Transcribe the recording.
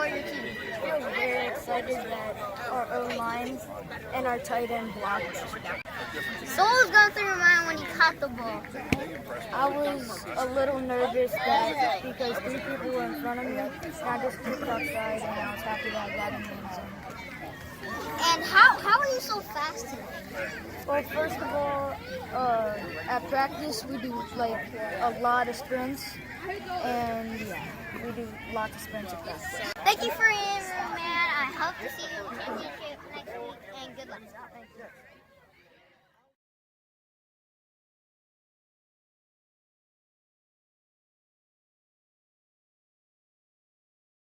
about your team? I was very excited that our O-line and our tight end blocked. So what was going through your mind when you caught the ball? I was a little nervous that because 3 people were in front of me, and I just kicked outside, and I was happy that I got in the end zone. And how are you so fast today? Well, first of all, at practice we do like a lot of sprints, and yeah, we do lots of sprints at practice. Thank you for answering, man. I hope to see you in the championship next week, and good luck. Thank you.